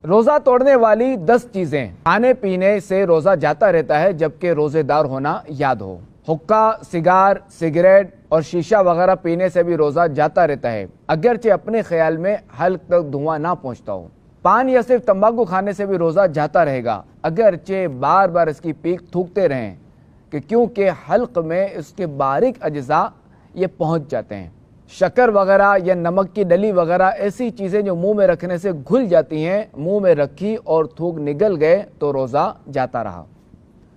روزہ توڑنے والی 10 چیزیں۔ کھانے پینے سے روزہ جاتا رہتا ہے جبکہ روزے دار ہونا یاد ہو۔ حقہ، سگار، سگریٹ اور شیشہ وغیرہ پینے سے بھی روزہ جاتا رہتا ہے اگرچہ اپنے خیال میں حلق تک دھواں نہ پہنچتا ہو۔ پان یا صرف تمباکو کھانے سے بھی روزہ جاتا رہے گا اگرچہ بار بار اس کی پیک تھوکتے رہیں کیونکہ حلق میں اس کے باریک اجزاء یہ پہنچ جاتے ہیں۔ شکر وغیرہ یا نمک کی ڈلی وغیرہ ایسی چیزیں جو منہ میں رکھنے سے گھل جاتی ہیں، منہ میں رکھی اور تھوک نگل گئے تو روزہ جاتا رہا۔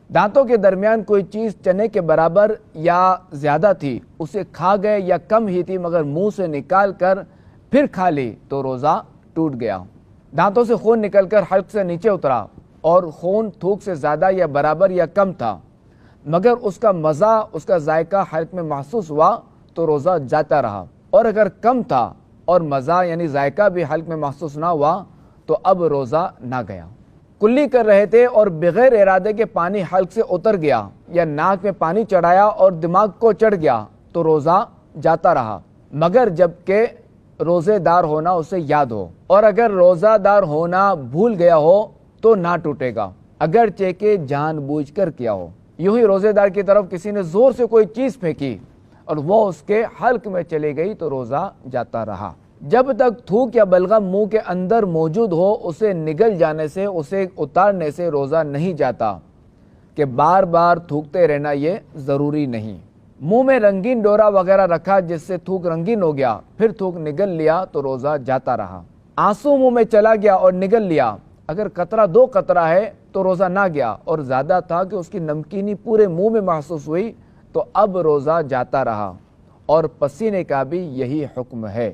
دانتوں کے درمیان کوئی چیز چنے کے برابر یا زیادہ تھی، اسے کھا گئے یا کم ہی تھی مگر منہ سے نکال کر پھر کھا لی تو روزہ ٹوٹ گیا۔ دانتوں سے خون نکل کر حلق سے نیچے اترا اور خون تھوک سے زیادہ یا برابر یا کم تھا مگر اس کا مزہ، اس کا ذائقہ حلق میں محسوس ہوا تو روزہ جاتا رہا، اور اگر کم تھا اور مزہ یعنی ذائقہ بھی حلق میں محسوس نہ ہوا تو اب روزہ نہ گیا۔ کلی کر رہے تھے اور بغیر ارادے کے پانی حلق سے اتر گیا یا ناک میں پانی چڑھایا اور دماغ کو چڑھ گیا تو روزہ جاتا رہا مگر جبکہ روزے دار ہونا اسے یاد ہو، اور اگر روزہ دار ہونا بھول گیا ہو تو نہ ٹوٹے گا اگرچہ کہ جان بوجھ کر کیا ہو۔ یوں ہی روزے دار کی طرف کسی نے زور سے کوئی چیز پھینکی اور وہ اس کے حلق میں چلی گئی تو روزہ جاتا رہا۔ جب تک تھوک یا بلغم منہ کے اندر موجود ہو اسے نگل جانے سے، اسے اتارنے سے روزہ نہیں جاتا کہ بار بار تھوکتے رہنا یہ ضروری نہیں۔ منہ میں رنگین ڈورا وغیرہ رکھا جس سے تھوک رنگین ہو گیا، پھر تھوک نگل لیا تو روزہ جاتا رہا۔ آنسو منہ میں چلا گیا اور نگل لیا، اگر قطرہ 2 قطرہ ہے تو روزہ نہ گیا اور زیادہ تھا کہ اس کی نمکینی پورے منہ میں محسوس ہوئی تو اب روزہ جاتا رہا، اور پسینے کا بھی یہی حکم ہے۔